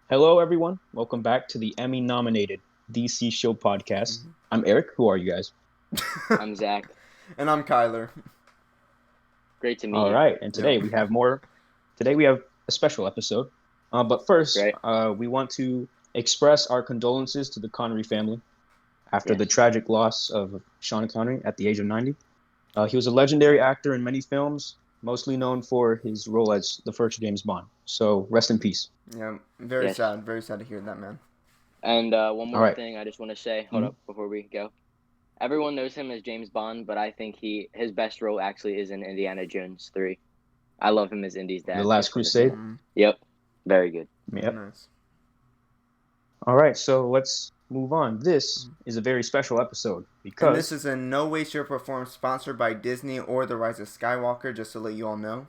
Hello, everyone. Welcome back to the Emmy nominated DC Show podcast. I'm Eric. Who are you guys? I'm Zack. And I'm Kyler. Great to meet All you. right. And Yep. today we have a special episode. But first, Right? we want to express our condolences to the Connery family after the Yes. tragic loss of Sean Connery at the age of 90. He was a legendary actor in many films, mostly known for his role as the first James Bond. So rest in peace. Yeah, very Yes. sad. Very sad to hear that, man. And one All more right. thing I just want to say. Hold up before we go. Everyone knows him as James Bond, but I think his best role actually is in Indiana Jones 3. I love him as Indy's dad. The Last Crusade. Yep. Very good. Yep. Nice. All right, so let's move on. This is a very special episode because And this is in no way, shape, or form sponsored by Disney or The Rise of Skywalker, just to let you all know.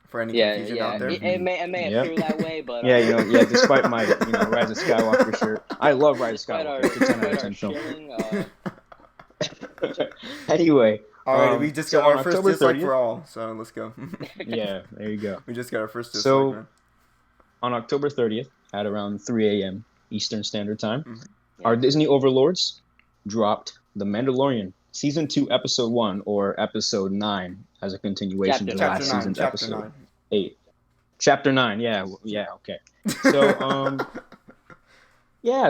For any confusion out there. It may Yep. appear that way, but despite my Rise of Skywalker shirt, I love Rise of despite Skywalker. It's a 10 out of 10 our film. shilling, Anyway, Alright, we just got our first dislike for all, so let's go. Yeah, there you go. We just got our first dislike, So, man. On October 30th, at around 3 a.m. Eastern Standard Time, Yeah. our Disney overlords dropped The Mandalorian Season 2, Episode 1, or Episode 9, as a continuation to last season's Episode 8. Chapter 9, okay. So,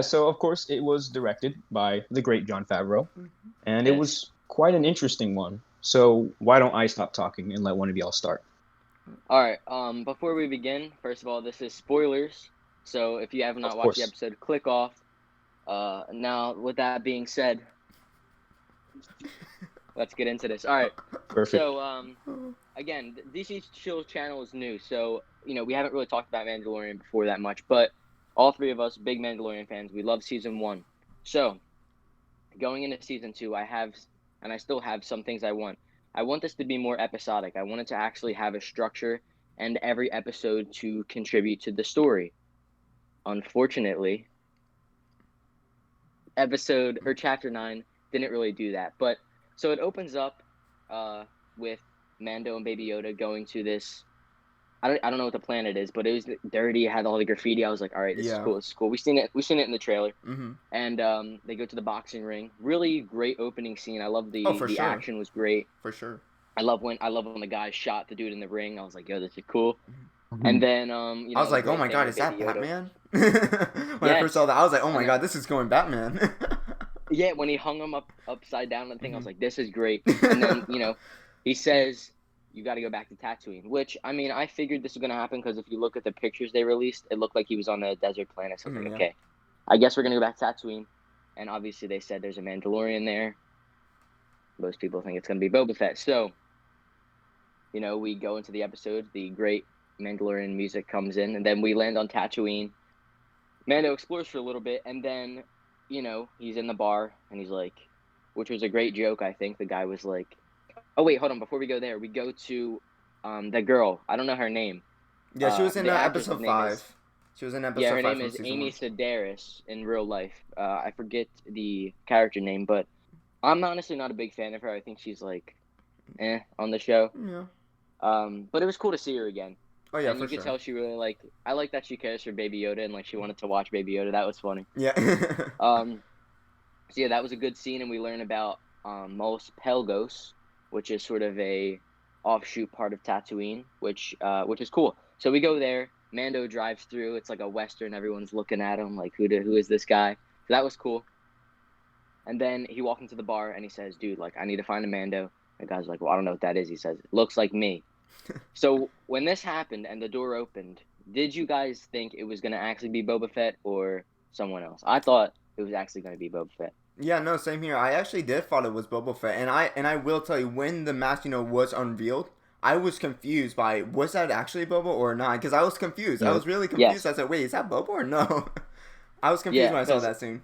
so of course it was directed by the great Jon Favreau, and it was quite an interesting one. So why don't I stop talking and let one of y'all start? All right. Before we begin, first of all, this is spoilers. So if you have not watched the episode, click off. Now, with that being said, let's get into this. All right. Perfect. So, again, DC Chill channel is new, so we haven't really talked about Mandalorian before that much, but all three of us, big Mandalorian fans, we love season 1. So, going into season 2, I still have some things I want. I want this to be more episodic. I want it to actually have a structure and every episode to contribute to the story. Unfortunately, chapter 9 didn't really do that. But so it opens up with Mando and Baby Yoda going to this. I don't know what the planet is, but it was dirty. It had all the graffiti. I was like, all right, this is cool. This is cool. We've seen it in the trailer. Mm-hmm. And they go to the boxing ring. Really great opening scene. I love the sure. action was great. For sure. I love when the guy shot the dude in the ring. I was like, yo, this is cool. Mm-hmm. And then I was like, oh my god, is that Batman? When I first saw that, I was like, oh my god, this is going Batman. Yeah, when he hung him upside down and thing, I was like, this is great. And then he says, you got to go back to Tatooine, which, I mean, I figured this was going to happen because if you look at the pictures they released, it looked like he was on a desert planet. So I was like, okay, I guess we're going to go back to Tatooine. And obviously they said there's a Mandalorian there. Most people think it's going to be Boba Fett. So, we go into the episode, the great Mandalorian music comes in, and then we land on Tatooine. Mando explores for a little bit, and then, he's in the bar, and he's like, which was a great joke, I think. The guy was like, oh, wait, hold on. Before we go there, we go to the girl. I don't know her name. Yeah, she was in episode 5. She was in episode 5. Yeah, her name is Amy Sedaris in real life. I forget the character name, but I'm honestly not a big fan of her. I think she's like, on the show. Yeah. But it was cool to see her again. Oh, yeah, and you could tell she really I like that she cares for Baby Yoda and she wanted to watch Baby Yoda. That was funny. Yeah. So yeah, that was a good scene, and we learn about Mos Pelgos, which is sort of a offshoot part of Tatooine, which is cool. So we go there. Mando drives through. It's like a Western. Everyone's looking at him like, who is this guy? So that was cool. And then he walks into the bar and he says, dude, I need to find a Mando. The guy's like, well, I don't know what that is. He says, it looks like me. So when this happened and the door opened, did you guys think it was going to actually be Boba Fett or someone else? I thought it was actually going to be Boba Fett. Yeah, no, same here. I actually did thought it was Boba Fett, and I will tell you, when the mask, was unveiled, I was confused by, was that actually Boba or not? Because I was confused. Yeah. I was really confused. Yes. I said, wait, is that Boba or no? I was confused when I saw that scene.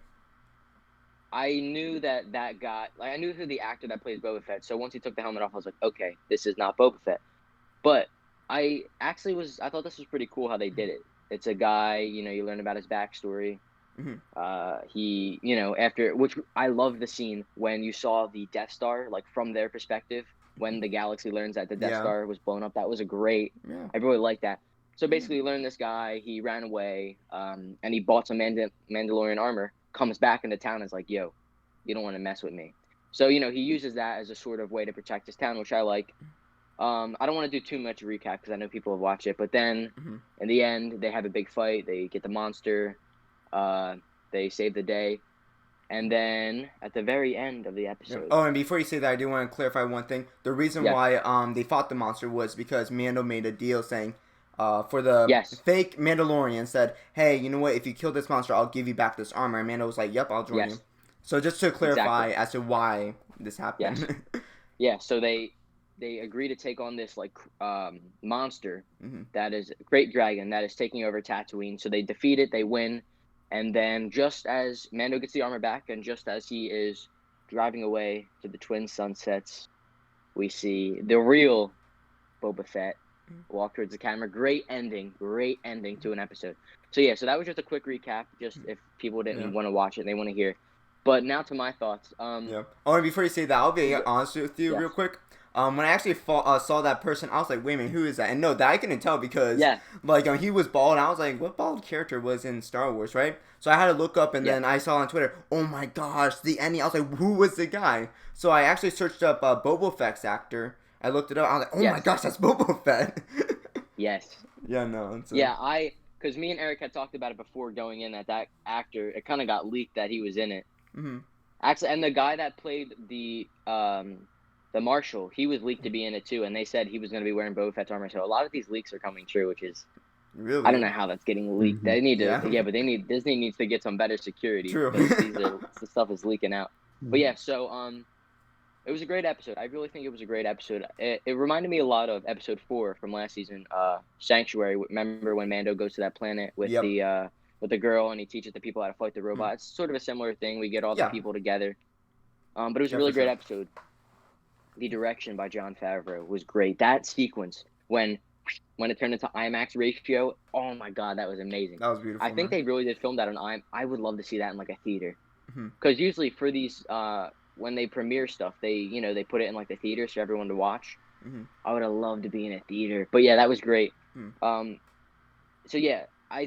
I knew that guy, I knew who the actor that plays Boba Fett. So once he took the helmet off, I was like, okay, this is not Boba Fett. But I thought this was pretty cool how they did it. It's a guy, you learn about his backstory. Mm-hmm. He, after, which I love the scene when you saw the Death Star, from their perspective, when the galaxy learns that the Death Star was blown up. That was I really liked that. So basically, you learn this guy, he ran away, and he bought some Mandalorian armor, comes back into town and is like, yo, you don't want to mess with me. So, he uses that as a sort of way to protect his town, which I like. I don't want to do too much recap because I know people will watch it. But then, in the end, they have a big fight. They get the monster. They save the day. And then, at the very end of the episode... Oh, and before you say that, I do want to clarify one thing. The reason why they fought the monster was because Mando made a deal saying... for the fake Mandalorian said, hey, you know what, if you kill this monster, I'll give you back this armor. And Mando was like, yep, I'll join you. So just to clarify as to why this happened. So they agree to take on this monster that is a great dragon that is taking over Tatooine. So they defeat it, they win. And then just as Mando gets the armor back and just as he is driving away to the twin sunsets, we see the real Boba Fett walk towards the camera. Great ending to an episode. So that was just a quick recap, just if people didn't want to watch it and they want to hear. But now to my thoughts. Oh, and before you say that, I'll be honest with you real quick. When I actually saw that person, I was like, wait a minute, who is that? And no, that I couldn't tell because he was bald, and I was like, what bald character was in Star Wars, right? So I had to look up, and then I saw on Twitter, oh my gosh, the ending. I was like, who was the guy? So I actually searched up Boba Fett's actor. I looked it up. I was like, oh my gosh, that's Boba Fett. Yes. Yeah, no. Because me and Eric had talked about it before going in that actor, it kind of got leaked that he was in it. Actually, and the guy that played the Marshal, he was leaked to be in it too, and they said he was going to be wearing Boba Fett's armor. So a lot of these leaks are coming true, which is really, I don't know how that's getting leaked. They need to, but Disney needs to get some better security. True. The stuff is leaking out. But it was a great episode. I really think it was a great episode. It reminded me a lot of episode 4 from last season, Sanctuary. Remember when Mando goes to that planet with the girl and he teaches the people how to fight the robot? It's sort of a similar thing. We get all the people together. But it was a really great episode. The direction by Jon Favreau was great. That sequence when it turned into IMAX ratio, oh my god, that was amazing. That was beautiful. I think they really did film that on IMAX. I would love to see that in like a theater. Because usually for these when they premiere stuff, they put it in like the theater for everyone to watch. I would have loved to be in a theater. But that was great. I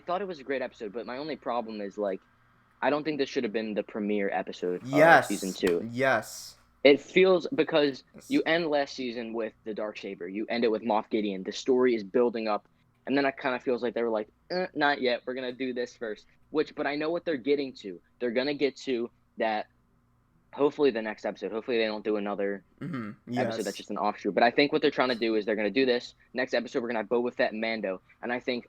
thought it was a great episode, but my only problem is I don't think this should have been the premiere episode of season 2. Yes. It feels because you end last season with the Darksaber, you end it with Moff Gideon. The story is building up, and then it kind of feels like they were like, not yet. We're gonna do this first. But I know what they're getting to. They're gonna get to that. Hopefully, the next episode. Hopefully, they don't do another episode that's just an offshoot. But I think what they're trying to do is they're gonna do this next episode. We're gonna have Boba Fett and Mando, and I think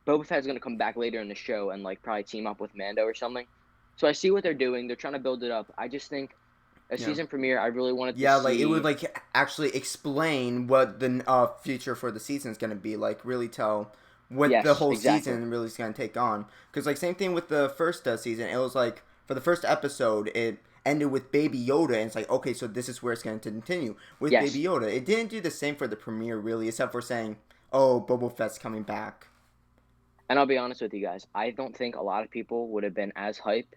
Boba Fett is gonna come back later in the show and probably team up with Mando or something. So I see what they're doing. They're trying to build it up. I just think. A season premiere, I really wanted to see... it would, actually explain what the future for the season is going to be. Really tell what the whole season really is going to take on. Because, same thing with the first season. It was, for the first episode, it ended with Baby Yoda. And it's okay, so this is where it's going to continue. With Baby Yoda. It didn't do the same for the premiere, really, except for saying, oh, Boba Fett's coming back. And I'll be honest with you guys. I don't think a lot of people would have been as hyped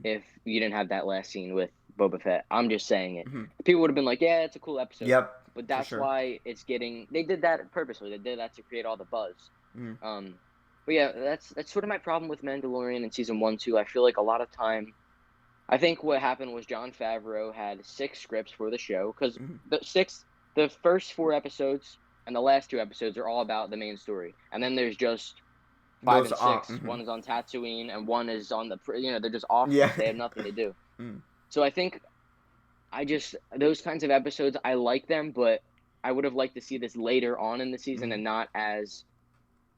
if you didn't have that last scene with Boba Fett. I'm just saying it. People would have been like, yeah, it's a cool episode. Yep. But that's why it's getting... They did that purposely. They did that to create all the buzz. But that's sort of my problem with Mandalorian in season 1, too. I feel like a lot of time... I think what happened was Jon Favreau had 6 scripts for the show. Because the first 4 episodes and the last 2 episodes are all about the main story. And then there's just 5 and 6. One is on Tatooine and one is on the... they're just off. They have nothing to do. So I think those kinds of episodes, I like them, but I would have liked to see this later on in the season and not as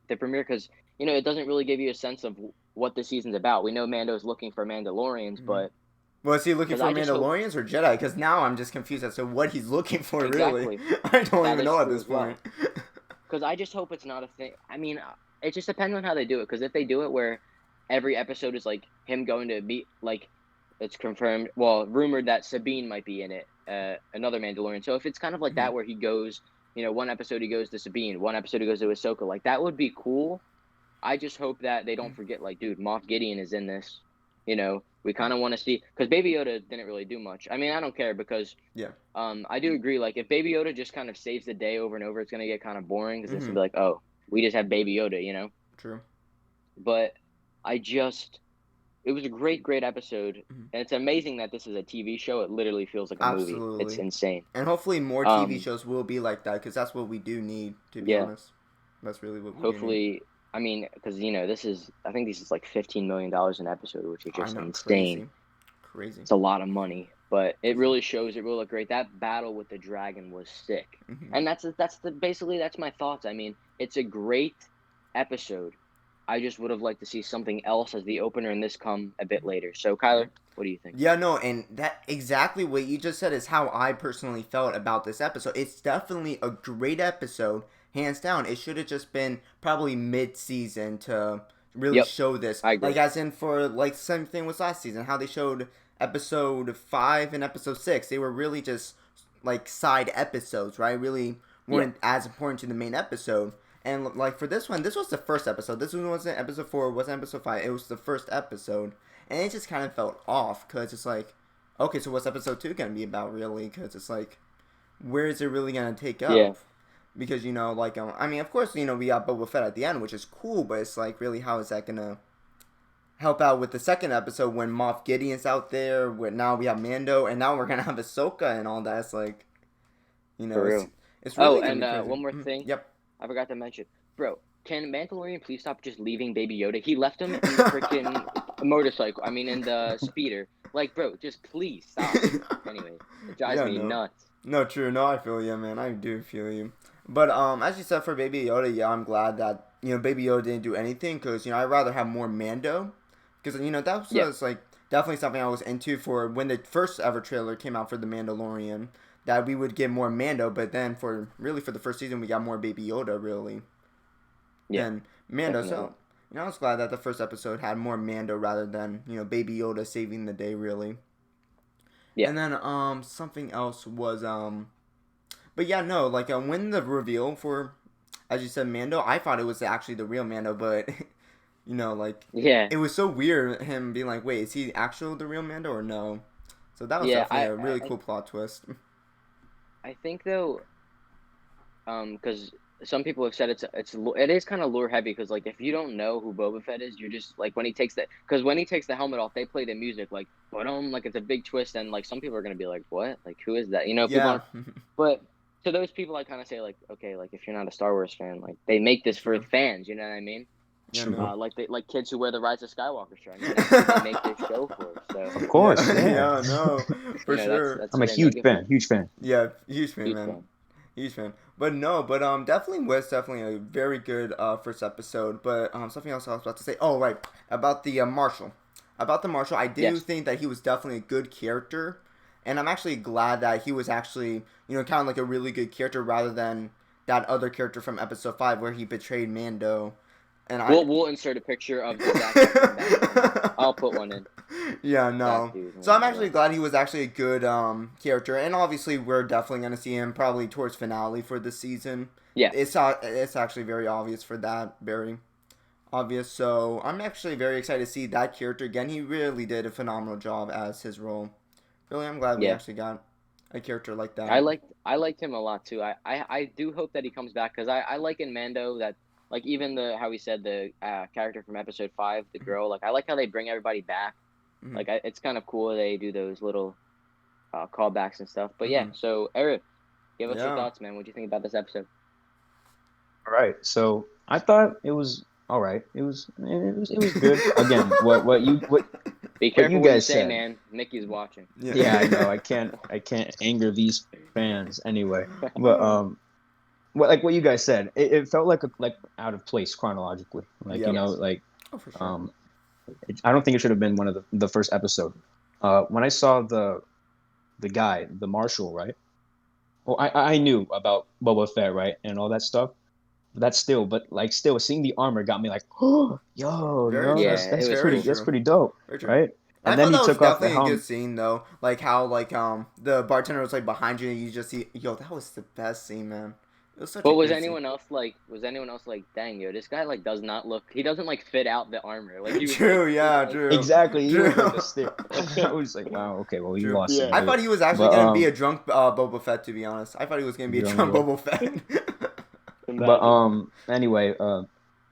the premiere because, it doesn't really give you a sense of what the season's about. We know Mando's looking for Mandalorians, but... Well, is he looking for Mandalorians or Jedi? Because now I'm just confused as to what he's looking for, really. I don't even know at this point. Because I just hope it's not a thing. I mean, it just depends on how they do it. Because if they do it where every episode is, him going to be, it's confirmed, rumored that Sabine might be in it, another Mandalorian. So if it's kind of like that where he goes, one episode he goes to Sabine, one episode he goes to Ahsoka, that would be cool. I just hope that they don't forget, dude, Moff Gideon is in this. We kind of want to see, because Baby Yoda didn't really do much. I mean, I don't care because I do agree, if Baby Yoda just kind of saves the day over and over, it's going to get kind of boring because it's going to be oh, we just have Baby Yoda, you know. True. But it was a great episode, and it's amazing that this is a TV show. It literally feels like a movie. It's insane. And hopefully more TV shows will be like that, because that's what we do need, to be honest. That's really what we hopefully, I mean, because, you know, I think this is like $15 million an episode, which is just insane. Crazy. It's a lot of money, but it really shows. It really looked great. That battle with the dragon was sick. And that's my thoughts. I mean, it's a great episode. I just would have liked to see something else as the opener and this come a bit later. So, Kyler, what do you think? Yeah, no, and that exactly what you just said is how I personally felt about this episode. It's definitely a great episode, hands down. It should have just been probably mid-season to really show this. I agree. Like, as in for, like, same thing was last season, how they showed episode 5 and episode 6. They were really just, like, side episodes, right? Really weren't as important to the main episode. And, like, for this one, this was the first episode. This one wasn't episode 4, wasn't episode 5. It was the first episode. And it just kind of felt off, because it's like, okay, so what's episode 2 going to be about, really? Because it's like, where is it really going to take up? Yeah. Because, you know, like, I mean, of course, you know, we got Boba Fett at the end, which is cool, but it's like, really, how is that going to help out with the second episode when Moff Gideon's out there, where now we have Mando, and now we're going to have Ahsoka and all that? It's like, you know, it's really and one more thing. Yep. I forgot to mention. Bro, can Mandalorian please stop just leaving Baby Yoda? He left him in the freaking motorcycle. I mean, in the speeder. Like, bro, just please stop. Anyway, it drives me nuts. No, true. No, I feel you, man. I do feel you. But as you said for Baby Yoda, yeah, I'm glad that, you know, Baby Yoda didn't do anything, because, you know, I'd rather have more Mando. Because, you know, that was like, definitely something I was into for when the first ever trailer came out for The Mandalorian. That we would get more Mando, but then for the first season, we got more Baby Yoda, really. Yeah. And Mando, definitely. So, you know, I was glad that the first episode had more Mando rather than, you know, Baby Yoda saving the day, really. Yeah. And then, something else was, but yeah, no, like, when the reveal for, as you said, Mando, I thought it was actually the real Mando, but, you know, like, it was so weird, him being like, wait, is he actually the real Mando or no? So that was definitely a really cool plot twist. I think, though, because some people have said it is kind of lore heavy, because, like, if you don't know who Boba Fett is, you're just, like, when he takes the helmet off, they play the music, like, like, it's a big twist, and, like, some people are going to be like, what? Like, who is that? You know, but to those people, I kind of say, like, okay, like, if you're not a Star Wars fan, like, they make this for fans, you know what I mean? Yeah, no. Like kids who wear the Rise of Skywalker shirt. I mean, that's what they make this show for. So. Of course, yeah, no, for sure. That's I'm a huge fan. Yeah, huge fan. But no, definitely was definitely a very good first episode. But something else I was about to say. Oh, right, about the Marshal. About the Marshal, I do think that he was definitely a good character, and I'm actually glad that he was actually, you know, kind of like a really good character rather than that other character from Episode 5 where he betrayed Mando. And we'll insert a picture of the Zack. I'll put one in. Yeah, no. So I'm actually glad he was actually a good character, and obviously we're definitely going to see him probably towards finale for this season. Yeah. It's actually very obvious for that, very obvious. So I'm actually very excited to see that character again. He really did a phenomenal job as his role. Really, I'm glad we actually got a character like that. I liked him a lot too. I do hope that he comes back, because I like in Mando that. Like, even how he said the character from Episode 5, the girl, like, I like how they bring everybody back. Mm-hmm. Like, it's kind of cool they do those little callbacks and stuff. But, yeah, so, Eric, give us your thoughts, man. What do you think about this episode? All right, so I thought it was all right. It was good. Again, what Be careful you what you guys say, said. Man. Mickey's watching. Yeah, I know. I can't anger these fans anyway. But like what you guys said, it felt like out of place chronologically. Like, you know, like sure. I don't think it should have been one of the first episode. When I saw the guy, the Marshal, right? Well, I knew about Boba Fett, right, and all that stuff. But still seeing the armor got me like, oh, yo, that's pretty dope, right? And then he took off the helmet. A good scene though, like how the bartender was like behind you, and you just see, yo, that was the best scene, man. But was anyone else like, dang, yo, this guy like does not look, he doesn't like fit out the armor. Like, true. Exactly. True. I was like, wow, okay, well, you lost. Yeah. I thought he was actually gonna be a drunk Boba Fett. To be honest, I thought he was gonna be a drunk Boba Fett. But anyway,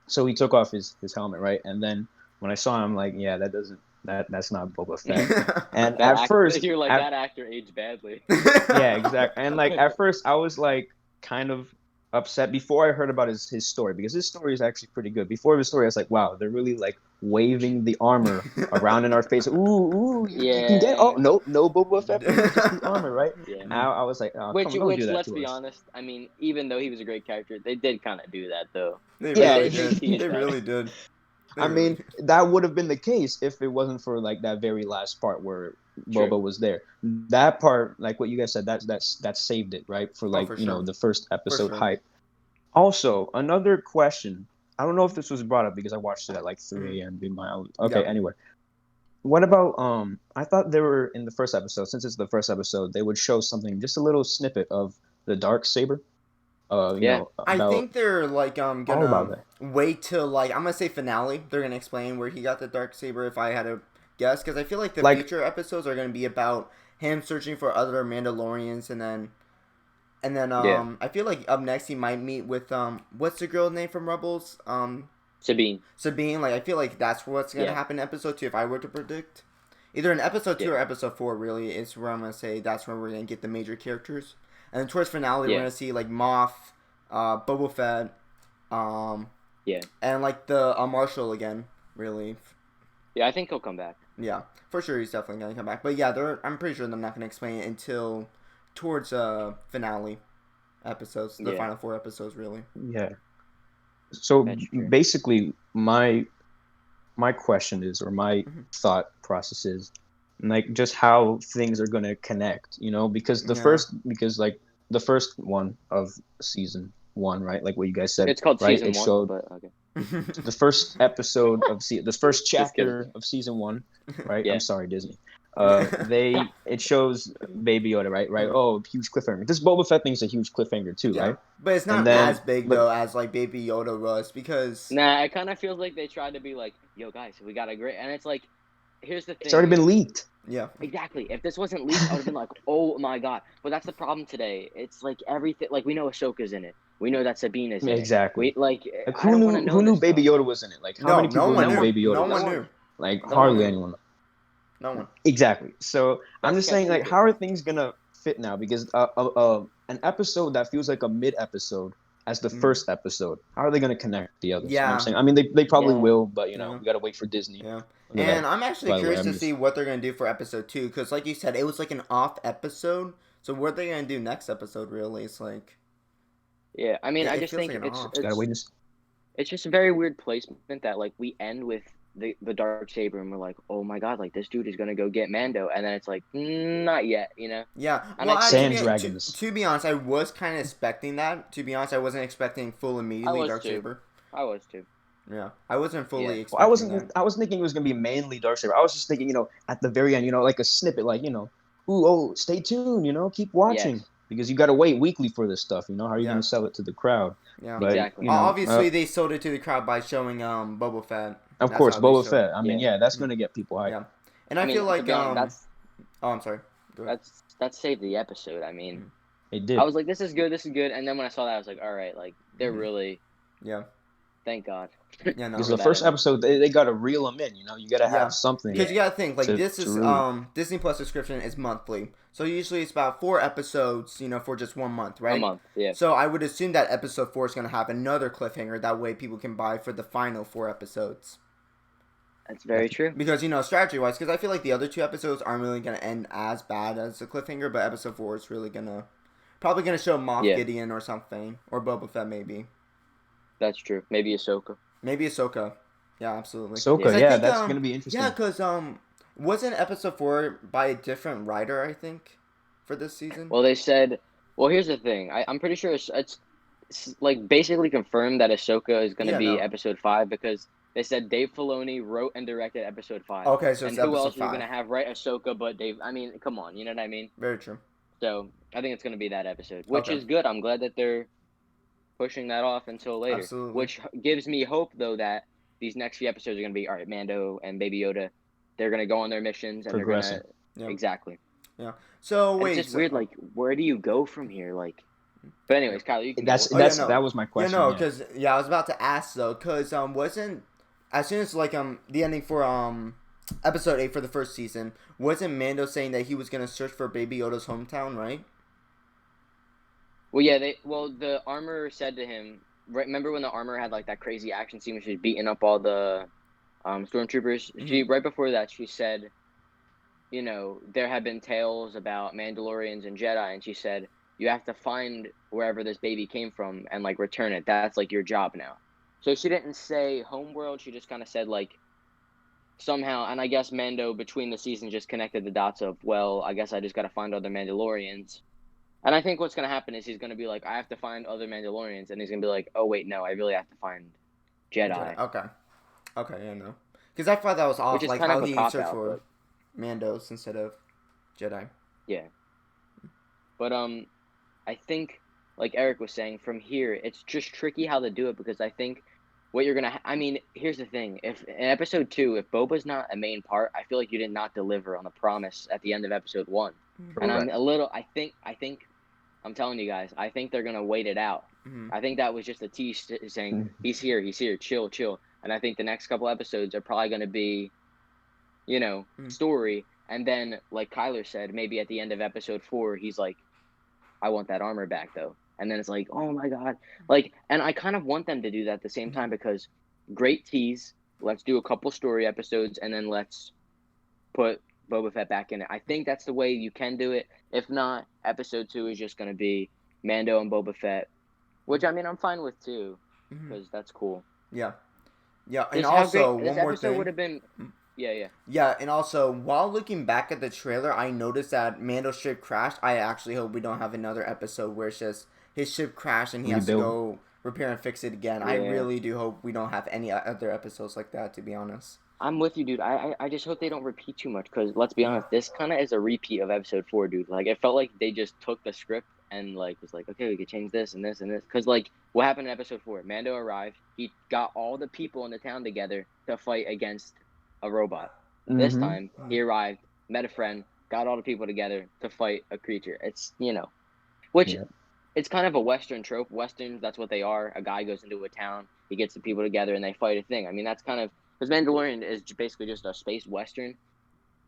so he took off his helmet, right? And then when I saw him, like, yeah, that's not Boba Fett. And at first, you're like, that actor aged badly. Yeah, exactly. And like at first, I was like kind of upset before I heard about his story, because his story is actually pretty good. Before the story, I was like, wow, they're really like waving the armor around in our face. Ooh, you can get no Boba Fett, just the armor, right? Yeah. Now I was like, oh, which don't do that let's to be us. honest, I mean, even though he was a great character, they did kind of do that though. They really did. I mean, that would have been the case if it wasn't for like that very last part where Boba was there. That part, like what you guys said, that saved it, right? For like the first episode hype. Also, another question. I don't know if this was brought up because I watched it at like 3 a.m. Okay, anyway. What about I thought they were in the first episode, since it's the first episode, they would show something, just a little snippet of the dark saber. I think they're like gonna wait till like, I'm gonna say finale. They're gonna explain where he got the dark saber, if I had to guess, because I feel like the future episodes are gonna be about him searching for other Mandalorians, and then I feel like up next he might meet with what's the girl's name from Rebels? Sabine. Like, I feel like that's what's gonna happen in episode 2 if I were to predict. Either in episode 2 or episode 4 really is where I'm gonna say that's where we're gonna get the major characters. And then towards finale, we're gonna see like Moff, Boba Fett, and like the Marshal again. Really. Yeah, I think he'll come back. Yeah, for sure, he's definitely gonna come back. But yeah, I'm pretty sure they're not gonna explain it until towards finale episodes, the final 4 episodes, really. Yeah. So basically, my question is, or my thought process is, like, just how things are going to connect, because the first one of season 1, right? Like what you guys said. It's called right? season 1, showed, but okay. The first episode of the first chapter of season 1, right? Yeah. I'm sorry, Disney. It shows Baby Yoda, right? Oh, huge cliffhanger. This Boba Fett thing's a huge cliffhanger too, right? But it's not as big though as like Baby Yoda was, because it kind of feels like they tried to be like, yo guys, we got a great, and it's like, here's the thing. It's already been leaked. Yeah. Exactly. If this wasn't leaked, I would have been like, oh my god. But that's the problem today. It's like everything. Like, we know Ahsoka's in it. We know that Sabine is in it. Exactly. Who knew Baby Yoda was in it? Like, how many people know Baby Yoda? No one knew. Like, hardly anyone. No one. Exactly. So I'm just saying, like, how are things gonna fit now? Because an episode that feels like a mid episode as the first episode, how are they gonna connect the others? Yeah. You know what I'm saying? I mean, they probably will, but we gotta wait for Disney. Yeah. And I'm actually curious to see what they're gonna do for episode 2, because like you said, it was like an off episode. So what are they gonna do next episode? Really, it's like. Yeah, I mean, I just think it's just a very weird placement that like we end with the dark saber and we're like, oh my god, like this dude is gonna go get Mando, and then it's like, not yet, Yeah, well, sand dragons. To be honest, I was kind of expecting that. To be honest, I wasn't expecting full immediately dark saber. I was too. Yeah, I wasn't fully expecting. I wasn't thinking it was gonna be mainly dark saber. I was just thinking, at the very end, like a snippet, like stay tuned, keep watching. Because you got to wait weekly for this stuff, How are you going to sell it to the crowd? Yeah, but, exactly. Obviously, they sold it to the crowd by showing Boba Fett. Of course, Boba Fett. I mean, that's going to get people hyped. Yeah, and I feel like that's. Oh, I'm sorry. That saved the episode. I mean, it did. I was like, this is good, and then when I saw that, I was like, all right, like they're really. Yeah. Thank God. Yeah, no. Because the first episode, they got to reel them in. You got to have something. Because you got to think, like, this is Disney Plus subscription is monthly, so usually it's about 4 episodes, for just 1 month, right? A month, yeah. So I would assume that episode 4 is going to have another cliffhanger. That way, people can buy for the final 4 episodes. That's very true. Because strategy wise, because I feel like the other 2 episodes aren't really going to end as bad as the cliffhanger, but episode 4 is really probably gonna show Moff Gideon or something, or Boba Fett maybe. That's true. Maybe Ahsoka. Yeah, absolutely. Ahsoka, that's going to be interesting. Yeah, because wasn't episode 4 by a different writer, I think, for this season? Well, they said... Well, here's the thing. I'm pretty sure it's like, basically confirmed that Ahsoka is going to be episode 5, because they said Dave Filoni wrote and directed episode 5. Okay, so it's episode 5. And who else are you going to have write Ahsoka but Dave... I mean, come on, you know what I mean? Very true. So, I think it's going to be that episode, which is good. I'm glad that they're pushing that off until later. Absolutely. Which gives me hope, though, that these next few episodes are going to be, all right, Mando and Baby Yoda, they're going to go on their missions. And progressing. They're going to... Exactly. Yeah. So, wait. It's just weird, like, where do you go from here? Like, But anyways, Kyle, you can. That was my question. I was about to ask though, because wasn't as soon as like the ending for episode 8 for the first season, wasn't Mando saying that he was gonna search for Baby Yoda's hometown, right? Well, yeah, the armorer said to him. Remember when the armorer had like that crazy action scene where she was beating up all the stormtroopers? Mm-hmm. She right before that she said, you know, there have been tales about Mandalorians and Jedi, and she said you have to find wherever this baby came from and like return it. That's like your job now. So she didn't say homeworld. She just kind of said like somehow, and I guess Mando between the seasons just connected the dots of, well, I guess I just got to find other Mandalorians. And I think what's going to happen is he's going to be like, I have to find other Mandalorians. And he's going to be like, oh, wait, no, I really have to find Jedi. Okay, yeah, no. Because I thought that was off, like how he searched for Mandos instead of Jedi. Yeah. But I think, like Eric was saying, from here, it's just tricky how to do it because I think what you're going to... I mean, here's the thing. If in episode 2, if Boba's not a main part, I feel like you did not deliver on the promise at the end of episode 1. Mm-hmm. And I'm a little... I think... I'm telling you guys, I think they're going to wait it out. Mm-hmm. I think that was just a tease saying, he's here, chill. And I think the next couple episodes are probably going to be, you know, story. And then, like Kyler said, maybe at the end of episode 4, he's like, I want that armor back, though. And then it's like, oh, my God. Like, and I kind of want them to do that at the same time because great tease. Let's do a couple story episodes, and then let's put Boba Fett back in it. I think that's the way you can do it. If not, episode 2 is just going to be Mando and Boba Fett, which, I mean, I'm fine with, too, because that's cool. Yeah. Yeah, and also, one more thing. Would have been... Yeah. Yeah, and also, while looking back at the trailer, I noticed that Mando's ship crashed. I actually hope we don't have another episode where it's just his ship crashed and he has to go repair and fix it again. Yeah. I really do hope we don't have any other episodes like that, to be honest. I'm with you, dude. I just hope they don't repeat too much because, let's be honest, this kind of is a repeat of episode 4, dude. Like, it felt like they just took the script and, like, was like, okay, we could change this and this and this. Because, like, what happened in episode 4? Mando arrived. He got all the people in the town together to fight against a robot. This time, he arrived, met a friend, got all the people together to fight a creature. It's, you know, which it's kind of a Western trope. Westerns, that's what they are. A guy goes into a town, he gets the people together, and they fight a thing. I mean, that's kind of... Because Mandalorian is basically just a space Western.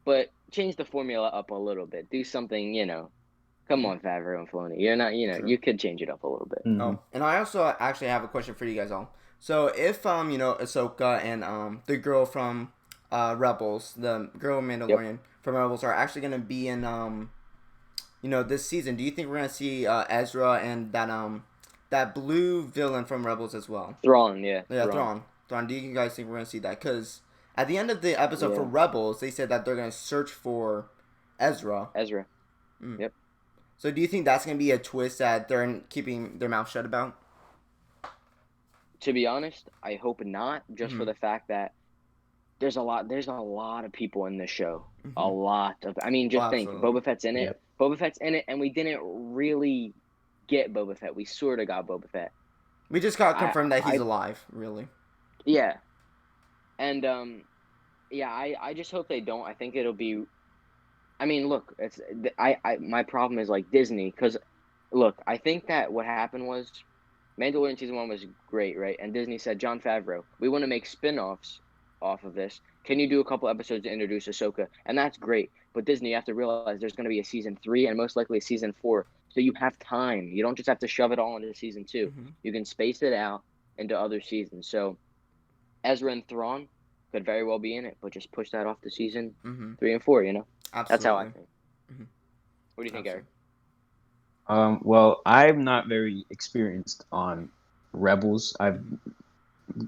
But change the formula up a little bit. Do something, you know... Come on, Favreau and Filoni. You're not, you know, you could change it up a little bit. Oh, and I also actually have a question for you guys all. So if, you know, Ahsoka and the girl from Rebels, the girl Mandalorian from Rebels are actually going to be in, you know, this season, do you think we're going to see Ezra and that blue villain from Rebels as well? Thrawn, yeah. Yeah, Thrawn. Do you guys think we're going to see that? Because at the end of the episode for Rebels, they said that they're going to search for Ezra. Yep. So do you think that's going to be a twist that they're keeping their mouth shut about? To be honest, I hope not, just for the fact that there's a lot of people in this show. A lot of... I mean, just think. Boba Fett's in it. Yep. Boba Fett's in it, and we didn't really get Boba Fett. We sort of got Boba Fett. We just got confirmed that he's alive, really. Yeah. And, I just hope they don't. I think it'll be... I mean, look, my problem is, like, Disney, because, look, I think that what happened was Mandalorian Season 1 was great, right? And Disney said, Jon Favreau, we want to make spin-offs off of this. Can you do a couple episodes to introduce Ahsoka? And that's great. But Disney, you have to realize there's going to be a Season 3 and most likely a Season 4. So you have time. You don't just have to shove it all into Season 2. You can space it out into other seasons. So Ezra and Thrawn could very well be in it, but just push that off to Season 3 and 4, you know? Absolutely. That's how I think. What do you think, Eric? Well, I'm not very experienced on Rebels. I've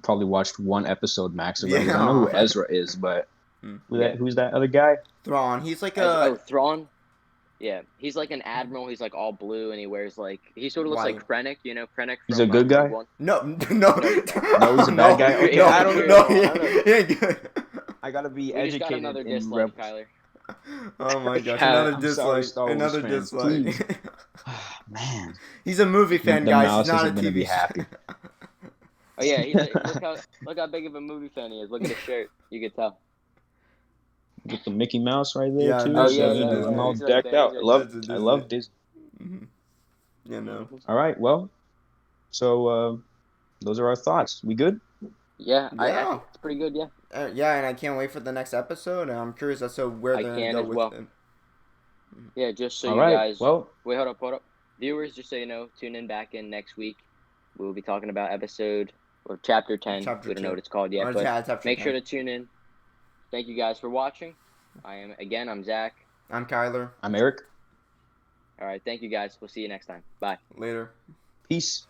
probably watched one episode max of Rebels. I know who Ezra is, but who's that other guy? Thrawn. He's like Thrawn? Yeah. He's like an admiral. He's like all blue, and he wears like... He sort of looks like Krennic, you know? Krennic He's a good guy? No, he's a bad guy? Okay, no, I don't know. He ain't good. I gotta be educated another in dislike, Rebels. Sorry, Oh my gosh, another dislike. Another dislike. Man. He's a movie fan, guys. He's not a TV TV happy. Oh yeah, look how big of a movie fan he is. Look at his shirt. You can tell. Get the Mickey Mouse right there too. I'm all decked out. I love Disney. You know. All right. Well, so those are our thoughts. We good? Yeah, I think it's pretty good. Yeah. Yeah, and I can't wait for the next episode. And I'm curious as to where they're gonna go with it. Yeah, just so All you right. guys. Well, wait, hold up. Viewers, just so you know, tune in back in next week. We will be talking about chapter 10. We don't know what it's called yet, but make sure to tune in. Thank you guys for watching. I'm Zach. I'm Kyler. I'm Eric. All right, thank you guys. We'll see you next time. Bye. Later. Peace.